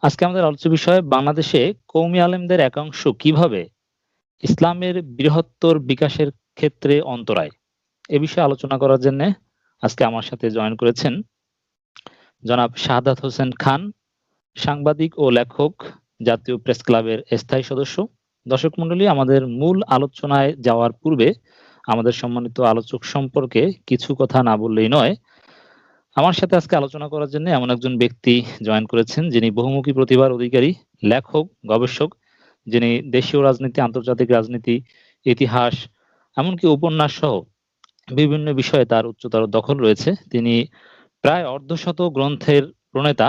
আজকে আমাদের আলোচ্য বিষয় বাংলাদেশে কওমি আলেমদের একাংশ কিভাবে ইসলামের বৃহত্তর বিকাশের ক্ষেত্রে অন্তরায়। এ বিষয়ে আলোচনা করার জন্য আজকে আমার সাথে জয়েন করেছেন জনাব শাহাদাত হোসেন খান, সাংবাদিক ও লেখক, জাতীয় প্রেস ক্লাবের স্থায়ী সদস্য। দর্শক মণ্ডলী, আমাদের মূল আলোচনায় যাওয়ার পূর্বে আমাদের সম্মানিত আলোচক সম্পর্কে কিছু কথা না বললেই নয়। আমার সাথে আজকে আলোচনা করার জন্য এমন একজন ব্যক্তি জয়েন করেছেন যিনি বহুমুখী প্রতিভার অধিকারী, লেখক, গবেষক, যিনি দেশীয় রাজনীতি, আন্তর্জাতিক রাজনীতি, ইতিহাস, এমনকি উপন্যাস সহ বিভিন্ন বিষয়ে তার উচ্চতর দখল রয়েছে। তিনি প্রায় অর্ধশত গ্রন্থের প্রণেতা।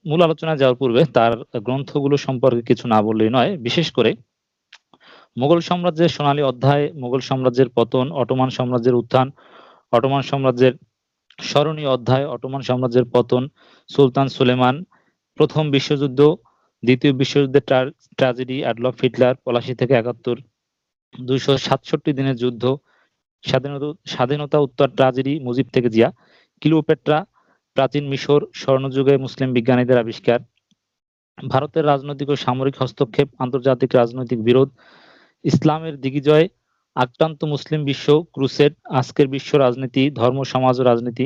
মূল আলোচনায় যাওয়ার পূর্বে তার গ্রন্থগুলো সম্পর্কে কিছু না বললেই নয়। বিশেষ করে মুঘল সাম্রাজ্যের সোনালী অধ্যায়, মুঘল সাম্রাজ্যের পতন, অটোমান সাম্রাজ্যের উত্থান, অটোমান সাম্রাজ্যের স্মরণীয় অধ্যায়, অটোমান সাম্রাজ্যের পতন, সুলতান সুলেমান, প্রথম বিশ্বযুদ্ধ, দ্বিতীয় বিশ্বযুদ্ধের ট্র্যাজেডি, অ্যাডলফ হিটলার, ৮৫ থেকে ৭১, ২৬৭ দিনের যুদ্ধ, স্বাধীনতা উত্তর ট্র্যাজেডি, মুজিব থেকে জিয়া, ক্লিওপেট্রা, প্রাচীন মিশর, স্বর্ণযুগে মুসলিম বিজ্ঞানীদের আবিষ্কার, ভারতের রাজনৈতিক ও সামরিক হস্তক্ষেপ, আন্তর্জাতিক রাজনৈতিক বিরোধ, ইসলামের দিগ্বিজয়, আক্রান্ত মুসলিম বিশ্ব, ক্রুসেড, আজকের বিশ্ব রাজনীতি, ধর্ম, সমাজ ও রাজনীতি,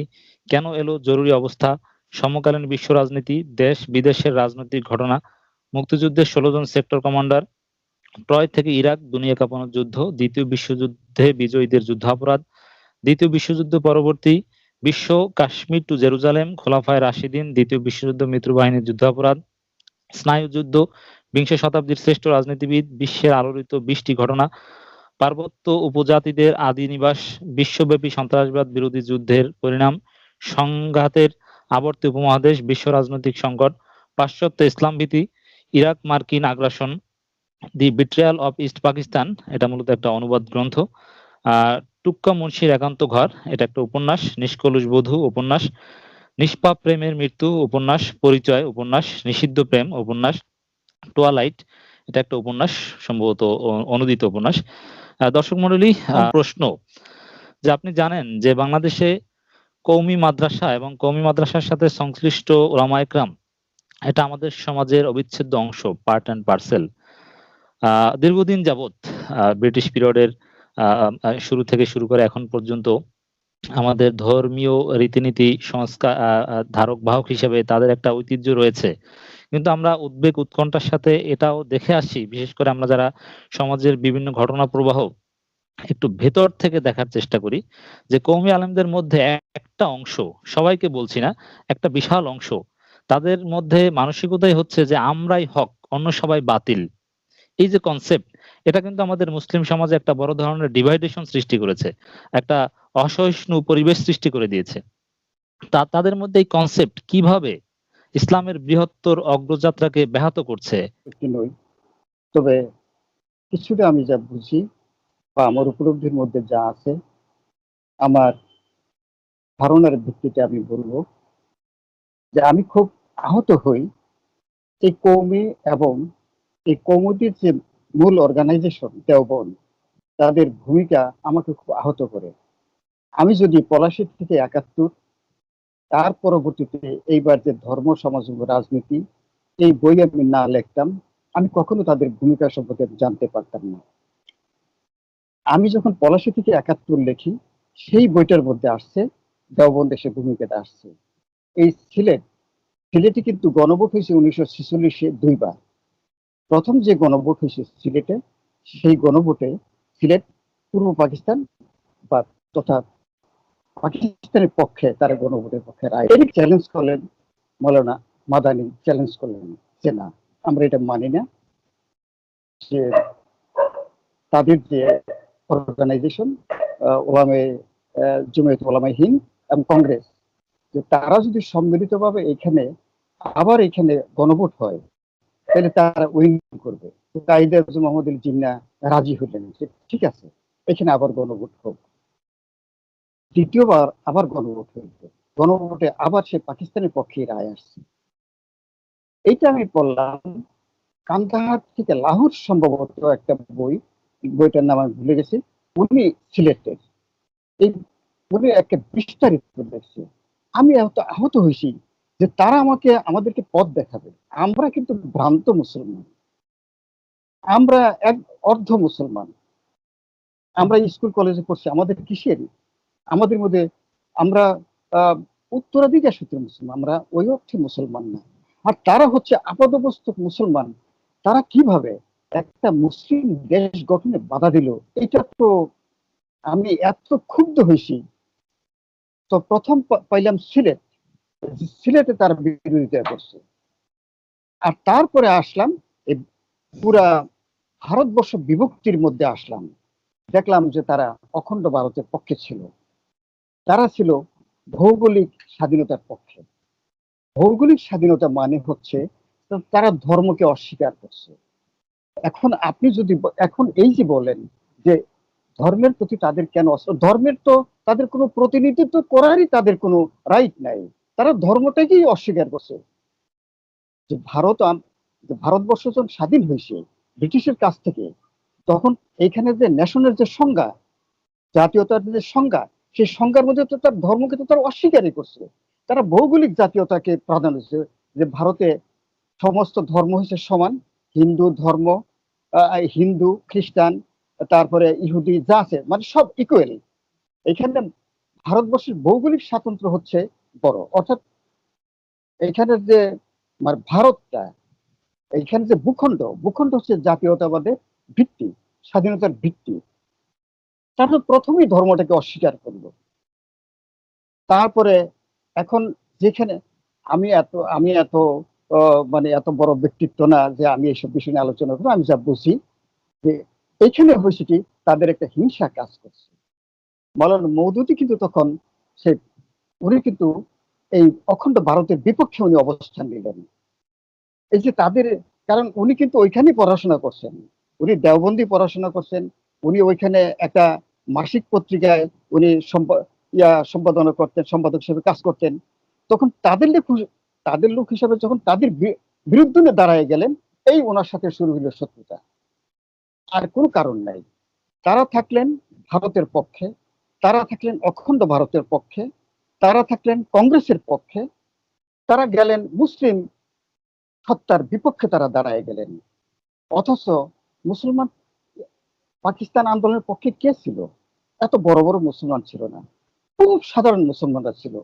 কেন এলো জরুরি অবস্থা, সমকালীন বিশ্ব রাজনীতি, দেশ বিদেশের রাজনৈতিক ঘটনা, মুক্তিযুদ্ধের ১৬ জন সেক্টর কমান্ডার, ট্রয় থেকে ইরাক, দুনিয়া কাঁপানো যুদ্ধ, দ্বিতীয় বিশ্বযুদ্ধে বিজয়ীদের যুদ্ধাপরাধ, দ্বিতীয় বিশ্বযুদ্ধ পরবর্তী বিশ্ব, কাশ্মীর টু জেরুজালেম, খোলাফায়ে রাশিদিন, দ্বিতীয় বিশ্বযুদ্ধ মিত্রবাহিনীর যুদ্ধাপরাধ, স্নায়ুযুদ্ধ, বিংশ শতাব্দীর শ্রেষ্ঠ রাজনীতিবিদ, বিশ্বের আলোড়িত ২০টি ঘটনা, পার্বত্য উপজাতিদের আদি নিবাস, বিশ্বব্যাপী সন্ত্রাসবাদ বিরোধী যুদ্ধের পরিণাম, সংঘাতের আবর্তে উপমহাদেশ, বিশ্ব রাজনৈতিক সংকট, পাশ্চাত্য ইসলাম ভীতি, ইরাক মার্কিন আগ্রাসন, দি বিট্রিয়াল অফ ইস্ট পাকিস্তান, এটা মূলত একটা অনুবাদ গ্রন্থ, টুক্কা মুন্সির একান্ত ঘর, এটা একটা উপন্যাস, নিষ্কলুষ বধূ উপন্যাস, নিষ্পাপ প্রেমের মৃত্যু উপন্যাস, পরিচয় উপন্যাস, নিষিদ্ধ প্রেম উপন্যাস, টোয়ালাইট, এটা একটা উপন্যাস, সম্ভবত অনুদিত উপন্যাস। দর্শক মণ্ডলী, প্রশ্ন যে আপনি জানেন যে বাংলাদেশে কওমি মাদ্রাসা এবং কওমি মাদ্রাসার সাথে সংশ্লিষ্ট ওলামা একরাম এটা আমাদের সমাজের অবিচ্ছেদ্য অংশ, পার্ট অ্যান্ড পার্সেল। দীর্ঘদিন যাবৎ ব্রিটিশ পিরিয়ডের শুরু থেকে শুরু করে এখন পর্যন্ত আমাদের ধর্মীয় রীতিনীতি সংস্কার ধারক বাহক হিসেবে তাদের একটা ঐতিহ্য রয়েছে। কিন্তু আমরা উদ্বেগ উৎকণ্ঠার সাথে এটাও দেখে আসছি, বিশেষ করে আমরা যারা সমাজের বিভিন্ন ঘটনা প্রবাহ একটু ভেতর থেকে দেখার চেষ্টা করি, যে কওমি আলেমদের মধ্যে একটা অংশ, সবাইকে বলছি না, একটা বিশাল অংশ, তাদের মধ্যে মানসিকতাই হচ্ছে যে আমরাই হক, অন্য সবাই বাতিল। এই যে কনসেপ্ট, এটা কিন্তু আমাদের মুসলিম সমাজে একটা বড় ধরনের ডিভাইডেশন সৃষ্টি করেছে, একটা অসহিষ্ণু পরিবেশ সৃষ্টি করে দিয়েছে। তাদের মধ্যে এই কনসেপ্ট কিভাবে ইসলামের বৃহত্তর অগ্রযাত্রাকে ব্যাহত করছে? নই, তবে কিছুটা আমি যা বুঝি বা আমার উপলব্ধির মধ্যে যা আছে, আমার ধারণার ভিত্তিতে আমি বলবো যে আমি খুব আহত হই এই কওমি এবং এই কওমিটির যে মূল অর্গানাইজেশন দেওবন্দ, তাদের ভূমিকা আমাকে খুব আহত করে। আমি যদি ৮৫ থেকে ৭১, তার পরবর্তীতে এইবার যে ধর্ম, সমাজ ও রাজনীতি, এই বই আমি না লিখতাম, আমি কখনো তাদের ভূমিকা সম্পর্কে জানতে পারতাম না। আমি যখন ৮৫ থেকে ৭১ লিখি, সেই বইটার মধ্যে আসছে দেওবন্দের সে ভূমিকাটা আসছে। এই সিলেটে কিন্তু গণভোট হয়েছে ১৯৪৬-এ ২ বার। প্রথম যে গণভোট হয়েছে সিলেটে, সেই গণভোটে সিলেট পূর্ব পাকিস্তান বা তথা পাকিস্তানের পক্ষে, তারা গণভোটের পক্ষে রায় চ্যালেঞ্জ করলেন। মৌলানা মাদানী চ্যালেঞ্জ করলেন যে না, আমরা এটা মানি না, যে তাদের যে অর্গানাইজেশন ওলামে জমিয়ত ওলামায়ে হিন্দ এবং কংগ্রেস, যে তারা যদি সম্মিলিতভাবে এখানে গণভোট হয়, তাহলে তারা উইন করবে। কায়েদে আজম মোহাম্মদ আলী জিন্নাহ রাজি হলেন যে ঠিক আছে, এখানে আবার গণভোট হোক। দ্বিতীয়বার আবার গণভোট হয়েছে, গণভোটে আবার সে পাকিস্তানের পক্ষে রায় আসছে। এইটা আমি পড়লাম কান্দাহার থেকে লাহোর, সম্ভবত একটা বইটার নাম আমি ভুলে গেছি, উনি সিলেটের, এই উনি একটা বিস্তারিত দেখছে। আমি এত আহত হয়েছি যে তারা আমাদেরকে পথ দেখাবে। আমরা কিন্তু ভ্রান্ত মুসলমান, আমরা এক অর্ধ মুসলমান। আমরা স্কুল কলেজে পড়ছি, আমাদের কিসের, আমাদের মধ্যে আমরা আহ, উত্তরাধিকার সূত্রে মুসলমান, আমরা ওই অর্থে মুসলমান না। আর তারা হচ্ছে আপাদমস্তক মুসলমান। তারা কিভাবে একটা মুসলিম দেশ গঠনে বাধা দিল, এটা তো আমি এত ক্ষুব্ধ হয়েছি। তো প্রথম পাইলাম সিলেট, সিলেটে তার বিরোধিতা করছে। আর তারপরে আসলাম এই পুরা ভারতবর্ষ বিভক্তির মধ্যে আসলাম, দেখলাম যে তারা অখণ্ড ভারতের পক্ষে ছিল। তারা ছিল ভৌগোলিক স্বাধীনতার পক্ষে। ভৌগোলিক স্বাধীনতা মানে হচ্ছে তারা ধর্মকে অস্বীকার করছে। এখন আপনি যদি এখন এই যে বলেন যে ধর্মের প্রতি তাদের কেন ধর্মের তো তাদের কোনো প্রতিনিধিত্ব করারই তাদের কোনো রাইট নাই। তারা ধর্মটাকেই অস্বীকার করছে। যে যে ভারতবর্ষ যখন স্বাধীন হয়েছে ব্রিটিশের কাছ থেকে, তখন এইখানে যে ন্যাশনের যে সংজ্ঞা, জাতীয়তার যে সংজ্ঞা, সেই সংজ্ঞার মধ্যে তো তার ধর্মকে তো তারা অস্বীকারই করছে। তারা ভৌগোলিক জাতীয়তাকে প্রাধান্য দিচ্ছে, যে ভারতে সমস্ত ধর্ম হচ্ছে সমান। হিন্দু ধর্ম, হিন্দু, খ্রিস্টান, তারপরে ইহুদি যা আছে মানে সব ইকুয়াল। এখানে ভারতবর্ষের ভৌগোলিক স্বাতন্ত্র্য হচ্ছে বড়, অর্থাৎ এখানের যে মানে ভারতটা, এইখানে যে ভূখণ্ড, ভূখণ্ড হচ্ছে জাতীয়তাবাদের ভিত্তি, স্বাধীনতার ভিত্তি। তারপর প্রথমেই ধর্মটাকে অস্বীকার করলো। তারপরে এখন যেখানে আমি এত মানে এত বড় ব্যক্তিত্ব না যে আমি এইসব বিষয় নিয়ে আলোচনা করবো। আমি যা বুঝি যে এখানে হয়েছে কি, তাদের একটা হিংসা কাজ করছে। মাওলানা মওদুদী কিন্তু তখন সে উনি কিন্তু এই অখণ্ড ভারতের বিপক্ষে উনি অবস্থান নিলেন। এই যে তাদের, কারণ উনি কিন্তু ওইখানেই পড়াশোনা করছেন, উনি দেওবন্দি পড়াশোনা করছেন। উনি ওইখানে একটা মাসিক পত্রিকায় উনি সম্পাদনা করতেন, সম্পাদক হিসেবে কাজ করতেন। তখন তাদের লোক হিসেবে যখন তাদের বিরুদ্ধে দাঁড়ায় গেলেন, এই ওনার সাথে শুরু হলো শত্রুতা। আর কোনো কারণ নাই। তারা থাকলেন ভারতের পক্ষে, তারা থাকলেন অখণ্ড ভারতের পক্ষে, তারা থাকলেন কংগ্রেসের পক্ষে, তারা গেলেন মুসলিম সত্তার বিপক্ষে, তারা দাঁড়ায় গেলেন। অথচ মুসলমান পাকিস্তান আন্দোলনের পক্ষে কে ছিল? এত বড় বড় মুসলমান ছিল না, খুব সাধারণ মুসলমানরা ছিল,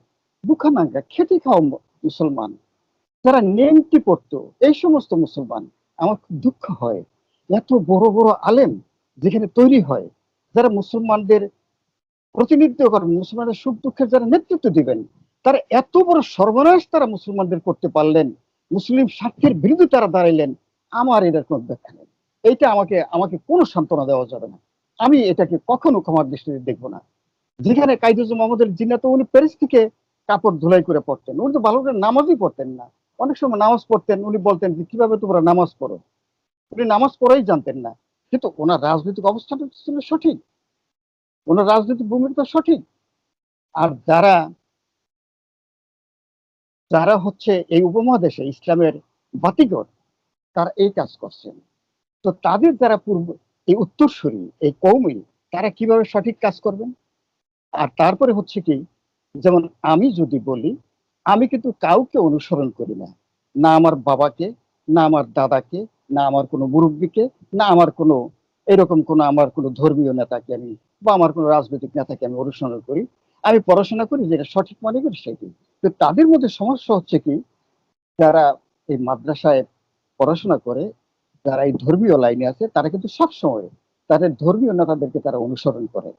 বুখানাঙ্গা খেটে খাওয়া মুসলমান, যারা নেমটি পড়তো, এই সমস্ত মুসলমান। আমার খুব দুঃখ হয়, এত বড় বড় আলেম যেখানে তৈরি হয়, যারা মুসলমানদের প্রতিনিধিত্ব করেন, মুসলমানদের সুখ দুঃখের যারা নেতৃত্ব দিবেন, তারা এত বড় সর্বনাশ তারা মুসলমানদের করতে পারলেন, মুসলিম স্বার্থের বিরুদ্ধে তারা দাঁড়াইলেন। আমার এটার কোনো ব্যাখ্যা নেই। এইটা আমাকে আমাকে কোনো সান্ত্বনা দেওয়া যাবে না। আমি এটাকে কখনো ক্ষমার দৃষ্টিতে দেখবো না। যেখানে কাইদুজ্জামান মোহাম্মদের জিন্নাহ, তো উনি প্যারিস থেকে কাপড় ধুলাই করে পড়তেন, উনি তো ভালো করে নামাজই পড়তেন না। অনেক সময় নামাজ পড়তেন, উনি বলতেন যে কিভাবে তোমরা নামাজ পড়ো, উনি নামাজ পড়াই জানতেন না। কিন্তু ওনার রাজনৈতিক অবস্থাটা ছিল সঠিক, ওনার রাজনৈতিক ভূমিকা সঠিক। আর যারা যারা হচ্ছে এই উপমহাদেশে ইসলামের বাতিঘর, তারা এই কাজ করছেন। তো তাদের যারা পূর্ব এই উত্তরসূরি, এই কৌমি, তারা কিভাবে সঠিক কাজ করবেন? আর তারপরে হচ্ছে কি, যেমন আমি যদি বলি, আমি কিন্তু কাউকে অনুসরণ করি না, না আমার বাবাকে, না আমার দাদাকে, না আমার কোনো মুরব্বীকে, না আমার কোনো এরকম কোনো আমার কোনো ধর্মীয় নেতাকে আমি, বা আমার কোনো রাজনৈতিক নেতাকে আমি অনুসরণ করি। আমি পড়াশোনা করি, যেটা সঠিক মনে করি সেটি। তো তাদের মধ্যে সমস্যা হচ্ছে কি, যারা এই মাদ্রাসায় পড়াশোনা করে, যারা এই ধর্মীয় লাইনে আছে, তারা কিন্তু সবসময় তাদের ধর্মীয় নেতাদেরকে তারা অনুসরণ করে।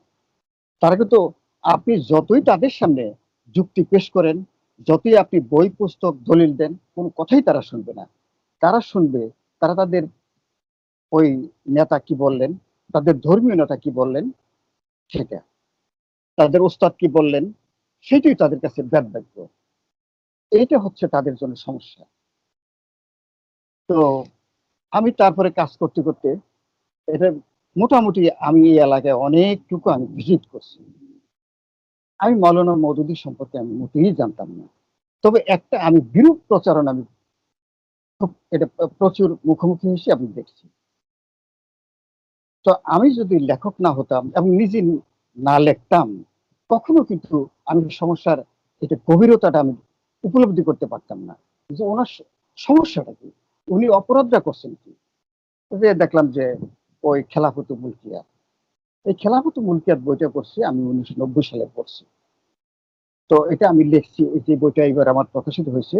তারা কিন্তু, আপনি যতই তাদের সামনে যুক্তি পেশ করেন, যতই আপনি বই পুস্তক দলিল দেন, কোনো কথাই তারা শুনবে না। তারা শুনবে, তারা তাদের ওই নেতা কি বললেন, তাদের ধর্মীয় নেতা কি বললেন সেটা, তাদের ওস্তাদ কি বললেন সেটাই তাদের কাছে বেদবাক্য। এইটা হচ্ছে তাদের জন্য সমস্যা। তো আমি তারপরে কাজ করতে করতে, এটা মোটামুটি আমি এই এলাকায় অনেকটুকু আমি ভিজিট করছি। আমি মাওলানা মওদুদী সম্পর্কে আমি মোটেই জানতাম না। তবে একটা আমি বিরূপ প্রচারণ আমি খুব এটা প্রচুর মুখোমুখি হিসেবে আমি দেখছি। তো আমি যদি লেখক না হতাম এবং নিজে না লিখতাম, কখনো কিন্তু আমি সমস্যার এটা গভীরতাটা আমি উপলব্ধি করতে পারতাম না যে ওনার সমস্যাটা কি, উনি অপরাধটা করছেন কি। যে দেখলাম যে ওই খেলাফত মুলকিয়াত, এই খেলাফত মুলকিয়াত বইটা পড়ছি আমি 1990 সালে পড়ছি। তো এটা আমি লিখছি, এই যে বইটা এবার আমার প্রকাশিত হয়েছে,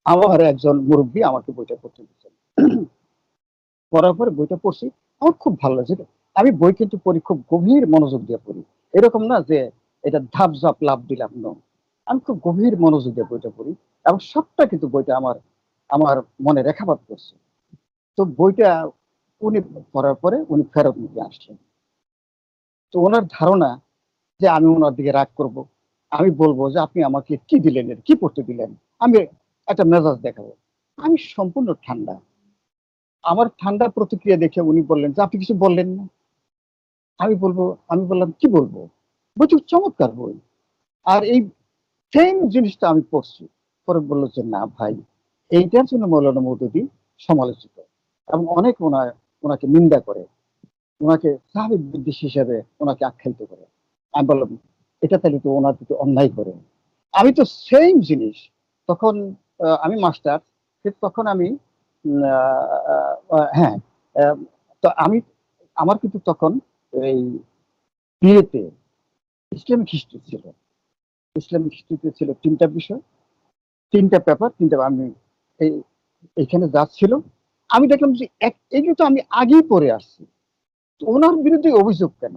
আমার একজন মুরব্বী আমাকে বইটা পড়তে দিচ্ছেন। পড়ার পরে বইটা পড়ছি, আমার খুব ভালো লাগছে। আমি বই কিন্তু পড়ি, খুব গভীর মনোযোগ দিয়ে পড়ি, এরকম না যে এটা ধাপ ঝাপ লাভ দিলাম, না, আমি খুব গভীর মনোযোগ দিয়ে বইটা পড়ি এবং সবটা কিন্তু বইটা আমার আমার মনে রেখাপাত করছে। তো বইটা উনি পড়ার পরে উনি ফেরত নিতে আসলেন। তো ওনার ধারণা যে আমি ওনার দিকে রাগ করব, আমি বলবো যে আপনি আমাকে কি দিলেন, কি পড়তে দিলেন, আমি একটা মেজাজ দেখাবো। আমি সম্পূর্ণ ঠান্ডা, আমার ঠান্ডা প্রতিক্রিয়া দেখে উনি বললেন যে আপনি কিছু বললেন না। আমি বললাম কি বলবো, বলছি চমৎকার বই। আর এই সেম জিনিসটা আমি পড়ছি। পরে বললো যে না ভাই, এইটার জন্য মৌলানা মওদুদী সমালোচিত এবং অনেক ওনাকে নিন্দা করে, ওনাকে সাহাবী বিদ্বেষী হিসেবে ওনাকে আখ্যায়িত করে। আমি বললাম এটা তাহলে তো ওনার প্রতি অন্যায় করে। আমি তো সেম জিনিস তখন, আমি মাস্টার, তখন আমি হ্যাঁ, আহ, তো আমি আমার কিন্তু তখন এই বিয়েতে ইসলামিক হিস্ট্রি ছিল, ইসলামিক হিস্ট্রিতে ছিল 3টা বিষয়, 3টা পেপার, 3টা আমি এই এইখানে যাচ্ছিল। আমি দেখলাম যে এগুলো তো আমি আগেই পড়ে আসছি, তো ওনার বিরুদ্ধে অভিযোগ কেন,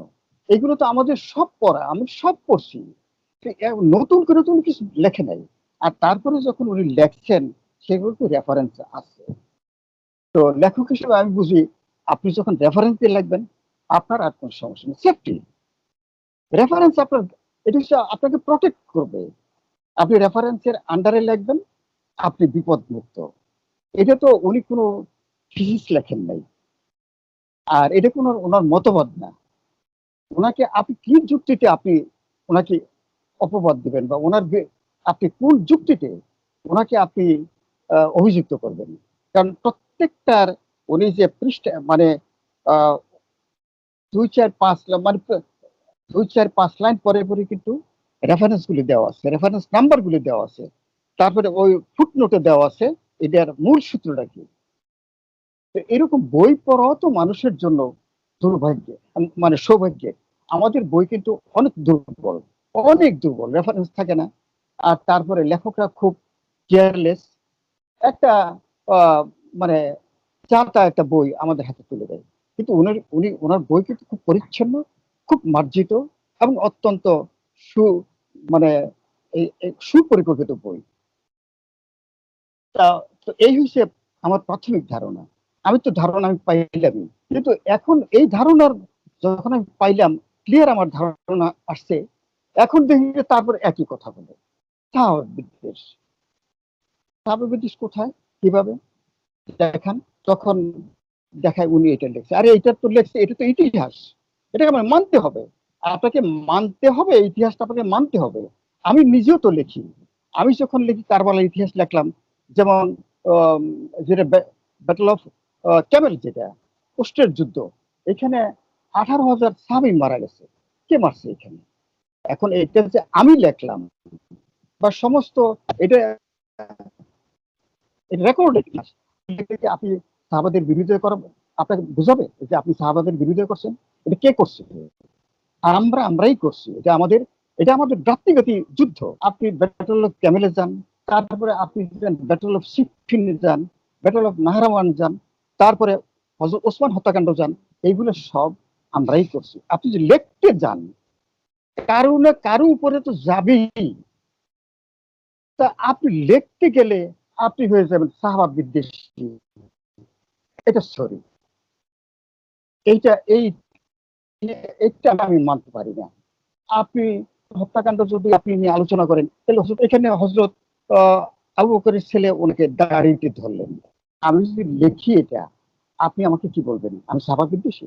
এগুলো তো আমাদের সব পড়া, আমি সব পড়ছি, তো নতুন করে তো উনি কিছু লেখে নাই। আর তারপরে যখন উনি লেখছেন সেগুলো তো রেফারেন্স আছে। তো লেখক হিসেবে আমি বুঝি আপনি যখন রেফারেন্স দিয়ে লিখবেন আপনার আর কোনো সমস্যা নেই, সেফটি রেফারেন্স আপনার, এটা হচ্ছে আপনাকে প্রটেক্ট করবে। আপনি রেফারেন্সের আন্ডারে লিখবেন, আপনি বিপদ মুক্ত। এটা তো উনি কোনো থিসিস লেখেন নাই, আর এটা কোনো ওনার মতবাদ না। ওনাকে আপনি কি যুক্তিতে আপনি ওনাকে অপবাদ দিবেন, বা আপনি কোন যুক্তিতে ওনাকে আপনি অভিযুক্ত করবেন। কারণ প্রত্যেকটার উনি যে পৃষ্ঠা মানে আহ, 2 4 5 মানে 2 4 5 লাইন পরে পরে কিন্তু রেফারেন্স গুলি দেওয়া আছে, রেফারেন্স নাম্বার গুলি দেওয়া আছে, তারপরে ওই ফুটনোটে দেওয়া আছে এটার মূল সূত্রটা কি। তো এরকম বই পড়াও তো মানুষের জন্য দুর্ভাগ্যে, মানে সৌভাগ্যে। আমাদের বই কিন্তু অনেক দুর্বল, অনেক দুর্বল, রেফারেন্স থাকে না। আর তারপরে লেখকরা খুব কেয়ারলেস, একটা আহ, মানে চাটা একটা বই আমাদের হাতে তুলে দেয়। কিন্তু ওনার বই কিন্তু খুব পরিচ্ছন্ন, খুব মার্জিত এবং অত্যন্ত সু মানে এই সুপরিকল্পিত বই। তা তো এই হচ্ছে আমার প্রাথমিক ধারণা। আমি তো ধারণা আমি পাইলামই, কিন্তু এখন এই ধারণার যখন আমি পাইলাম, ক্লিয়ার আমার ধারণা আসছে, এখন দেখি যে তারপর একই কথা বলে সাহাবা বিদ্বেষ। সাহাবা বিদ্বেষ কোথায়, কিভাবে দেখান। তখন দেখায় উনি এটা লিখছে, আরে এটা তো লিখছে, এটা তো ইতিহাস, এটাকে আমার মানতে হবে। আপনাকে মানতে হবে, ইতিহাসটা আপনাকে মানতে হবে। আমি নিজেও তো লিখি, আমি যখন লিখি কারবালার ইতিহাস লিখলাম, যেমন আম, যেটা ব্যাটল অফ ক্যামেল, যেটা কুষ্টের যুদ্ধ, এখানে 18,000 সাহাবী মারা গেছে। কে মারছে এখানে? এখন এটা যে আমি লিখলাম বা সমস্ত এটা রেকর্ড ইতিহাস, আপনি সাহাবাদের বিরোধিতা করা আপনাকে বুঝাবে যে আপনি সাহাবাদের বিরোধিতা করছেন? এটা কে করছে? আমরাই করছি। এটা আমাদের ব্যক্তিগত যুদ্ধ। আপনি ব্যাটল অফ ক্যামেলে যান, তারপরে আপনি ব্যাটল অফ সিফিনে যান, ব্যাটল অফ নাহরাওয়ান যান, তারপরে হযরত ওসমান হত্যাকাণ্ড যান, এইগুলো সব আমরাই করছি। আপনি যদি লিখতে যান, কারো না কারো উপরে তো যাবেই। তা আপনি লিখতে গেলে আপনি হয়ে যাবেন সাহাবা বিদ্বেষী। এটা সরি, এইটা এই এটা আমি মানতে পারি না। আপনি হত্যাকাণ্ড যদি আপনি নিয়ে আলোচনা করেন, তাহলে এখানে হযরত আবু বকরের ছেলে ওনাকে দাড়িতে ধরলেন। আমি যদি লিখি এটা, আপনি আমাকে কি বলবেন? আমি সাহাবা বিদ্বেষী?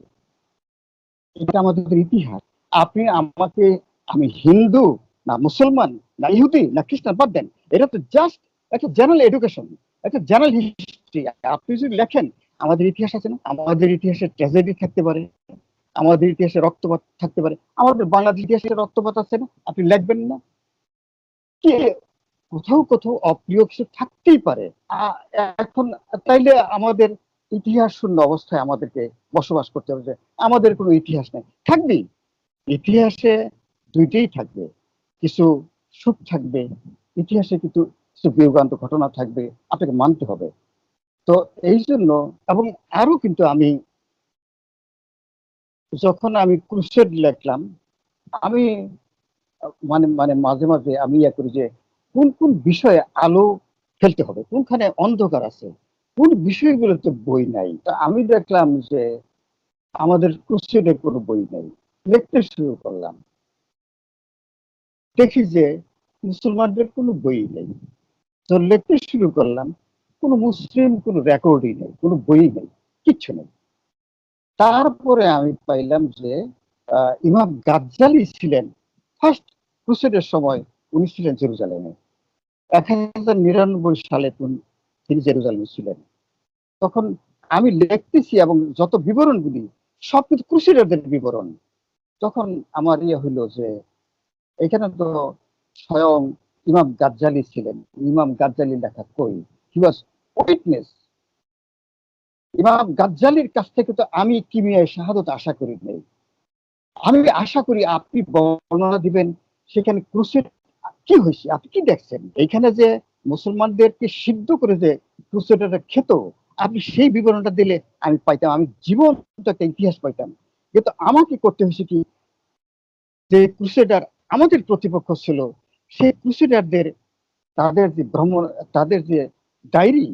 এটা আমাদের ইতিহাস। আপনি আমাকে, আমি হিন্দু না মুসলমান না ইহুদি না খ্রিস্টান বাদ দেন, এটা তো জাস্ট একটা জেনারেল এডুকেশন, একটা জেনারেল হিস্ট্রি। আপনি যদি লেখেন আমাদের ইতিহাস আছে না, আমাদের ইতিহাসে ট্র্যাজেডি থাকতে পারে, আমাদের ইতিহাসে রক্তপাত থাকতে পারে, আমাদের বাংলাদেশ ইতিহাসে রক্তপাত আছে না, আপনি লিখবেন না? কি কোথাও কোথাও অপ্রিয় কিছু থাকতেই পারে। এখন তাইলে আমাদের ইতিহাস শূন্য অবস্থায় আমাদেরকে বসবাস করতে হবে যে আমাদের কোনো ইতিহাস নেই। থাকবেই, ইতিহাসে দুইটাই থাকবে, কিছু সুখ থাকবে, ইতিহাসে কিন্তু কিছু বিয়োগান্ত ঘটনা থাকবে, আপনাকে মানতে হবে। তো এই জন্য, এবং আরো কিন্তু আমি যখন আমি ক্রুসেড লিখলাম, আমি মানে মানে মাঝে মাঝে আমি ইয়া করি যে কোন কোন বিষয়ে আলো ফেলতে হবে, কোনখানে অন্ধকার আছে, কোন বিষয়গুলোতে বই নাই। তা আমি দেখলাম যে আমাদের ক্রুসেডের কোনো বই নাই। লিখতে শুরু করলাম, দেখি যে মুসলমানদের কোনো বই নেই। তো লিখতে শুরু করলাম, কোনো মুসলিম কোনো রেকর্ডই নেই, কোনো বই নেই, কিচ্ছু নেই। তারপরে আমি পাইলাম যে ইমাম গাজ্জালি ছিলেন ফার্স্ট ক্রুসেডের সময়, উনি ছিলেন জেরুজালেমে 1099 সালে তিনি জেরুজালেমে ছিলেন। তখন আমি লিখতেছি এবং যত বিবরণগুলি সবকিছু ক্রুসেডারদের বিবরণ। তখন আমার ইয়ে হইলো যে এখানে তো স্বয়ং ইমাম গাজ্জালি ছিলেন, ইমাম গাজ্জালি লেখা কই? হি ওয়াজ উইটনেস। ইমাম গাজ্জালির কাছ থেকে তো আমি কিমিয়ায় শাহাদত আশা করি নাই। আমি আশা করি আপনি বর্ণনা দিবেন সেখানে ক্রুসেড কি হয়েছে, আপনি কি দেখছেন এখানে যে মুসলমানদেরকে সিদ্ধ করে যে ক্রুসেডাররা খেত, আপনি সেই বিবরণটা দিলে আমি পাইতাম, আমি জীবন্ত একটা ইতিহাস পাইতাম। কিন্তু আমাকে করতে হয়েছে কি, যে ক্রুসেডার আমাদের প্রতিপক্ষ ছিল, সেই ক্রুসেডারদের তাদের যে ভ্রমণ, তাদের যে ডায়েরি,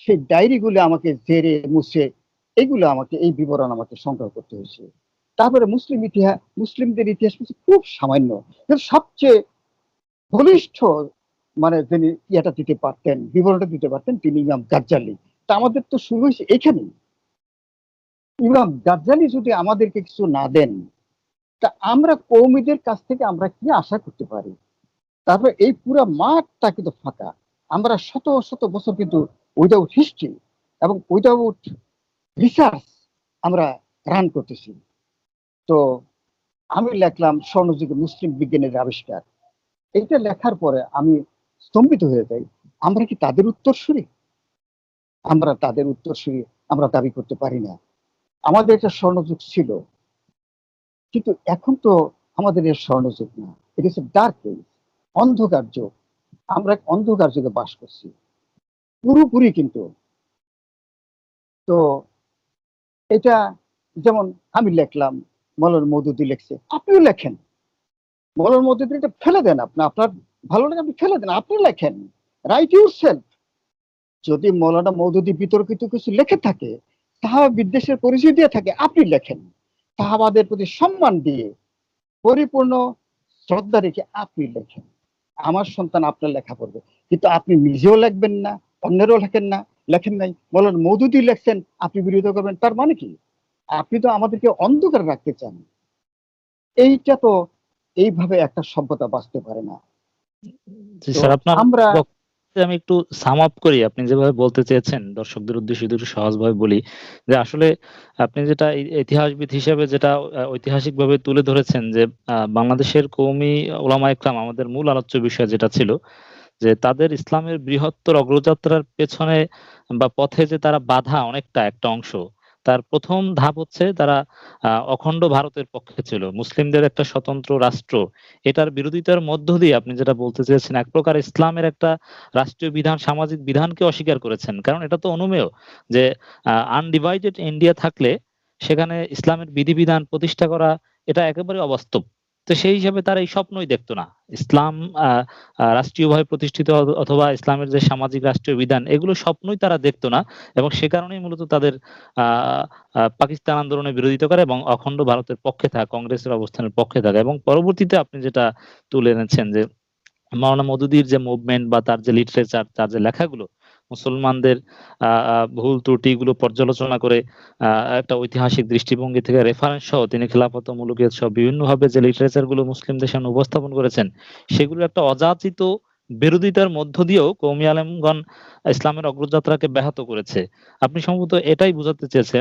সেই ডায়েরিগুলো আমাকে জেরে মুছে এগুলো আমাকে, এই বিবরণ আমাকে সংগ্রহ করতে হয়েছে। তারপরে মুসলিমদের ইতিহাস খুব সামান্য, কিন্তু সবচেয়ে বলিষ্ঠ মানে যিনি ইয়েটা দিতে পারতেন, বিবরণটা দিতে পারতেন, তিনি ইমাম গাজ্জালি। তা আমাদের তো শুরু হয়েছে এখানেই। ইমাম গাজ্জালি যদি আমাদেরকে কিছু না দেন, তা আমরা কৌমিদের কাছ থেকে আমরা কি আশা করতে পারি? তারপর এই পুরো মাঠটা কিন্তু ফাঁকা। আমরা শত শত বছর কিন্তু উইদাউট হিস্ট্রি এবং উইদাউট রিসার্চ আমরা রান করতেছি। তো আমি লিখলাম স্বর্ণযুগে মুসলিম বিজ্ঞানের আবিষ্কার। এইটা লেখার পরে আমি স্তম্ভিত হয়ে যাই। আমরা কি তাদের উত্তরসূরি? আমরা তাদের উত্তরসূরি আমরা দাবি করতে পারি না। আমাদের একটা স্বর্ণযুগ ছিল, কিন্তু এখন তো আমাদের এর স্বর্ণযুগ না, এটা হচ্ছে ডার্ক এজ, অন্ধকার যুগ। আমরা এক অন্ধকার যুগে বাস করছি পুরোপুরি। কিন্তু তো এটা যেমন আমি লিখলাম, মৌলানা মওদুদী লিখছে, আপনিও লেখেন। মৌলানা মওদুদী এটা ফেলে দেন, আপনার ভালো লাগে আপনি ফেলে দেন, আপনি লেখেন, রাইট ইউর সেলফ। যদি মৌলানা মওদুদী বিতর্কিত কিছু লেখে থাকে, সাহাবা বিদ্বেষের পরিচয় দিয়ে থাকে, আপনি লেখেন। সাহাবাদের প্রতি সম্মান দিয়ে পরিপূর্ণ শ্রদ্ধা রেখে আপনি লেখেন। আমার সন্তান আপনার লেখা পড়বে। কিন্তু আপনি নিজেও লিখবেন না, অন্যেরও লেখেন না, লেখেন নাই। মৌলানা মওদুদী লেখছেন, আপনি বিরোধিতা করবেন, তার মানে কি? আপনি তো আমাদেরকে অন্ধকার রাখতে চান। এইটা তো, এইভাবে একটা সভ্যতা বাঁচতে পারে না। জি তো স্যার, আপনার আমরা বক্তব্যে আমি একটু সাম আপ করি। আপনি যেভাবে বলতে চেয়েছেন দর্শকদের উদ্দেশ্যে যদি একটু সহজভাবে বলি যে আসলে আপনি যেটা ইতিহাসবিদ হিসেবে যেটা ঐতিহাসিকভাবে তুলে ধরেছেন যে বাংলাদেশের কওমি ওলামায়ে কেরাম, আমাদের মূল আলোচ্য বিষয় যেটা ছিল যে তাদের ইসলামের বৃহত্তর অগ্রযাত্রার পেছনে বা পথে যে তারা বাধা অনেকটা একটা অংশ, তার প্রথম ধাপ হচ্ছে তারা অখণ্ড ভারতের পক্ষে ছিল, মুসলিমদের একটা স্বতন্ত্র রাষ্ট্র, এটার বিরোধিতার মধ্য দিয়ে আপনি যেটা বলতে চেয়েছেন এক প্রকার ইসলামের একটা রাষ্ট্রীয় বিধান, সামাজিক বিধানকে অস্বীকার করেছেন। কারণ এটা তো অনুমেয় যে আনডিভাইডেড ইন্ডিয়া থাকলে সেখানে ইসলামের বিধিবিধান প্রতিষ্ঠা করা এটা একেবারে অবাস্তব। তো সেই হিসাবে তারা এই স্বপ্নই দেখতো না। ইসলাম রাষ্ট্রীয়ভাবে প্রতিষ্ঠিত অথবা ইসলামের যে সামাজিক রাষ্ট্রীয় বিধান, এগুলো স্বপ্নই তারা দেখতো না। এবং সে কারণেই মূলত তাদের আহ পাকিস্তান আন্দোলনের বিরোধিতা করে এবং অখণ্ড ভারতের পক্ষে থাকা, কংগ্রেসের অবস্থানের পক্ষে থাকা। এবং পরবর্তীতে আপনি যেটা তুলে এনেছেন যে মাওলানা মওদুদীর যে মুভমেন্ট বা তার যে লিটারেচার, তার যে লেখাগুলো মুসলমানদের ভুল ত্রুটিগুলো পর্যালোচনা করে একটা ঐতিহাসিক দৃষ্টিভঙ্গি থেকে রেফারেন্স সহ তিনি খেলাফত ও মুলুকিয়ত সহ বিভিন্নভাবে যে লিটারেচার গুলো মুসলিমদের সামনে উপস্থাপন করেছেন, সেগুলো একটা অযাচিত বিরোধিতার মধ্য দিয়েও কওমি আলেমগণ ইসলামের অগ্রযাত্রাকে ব্যাহত করেছে। আপনি সম্ভবত এটাই বোঝাতে চেয়েছেন।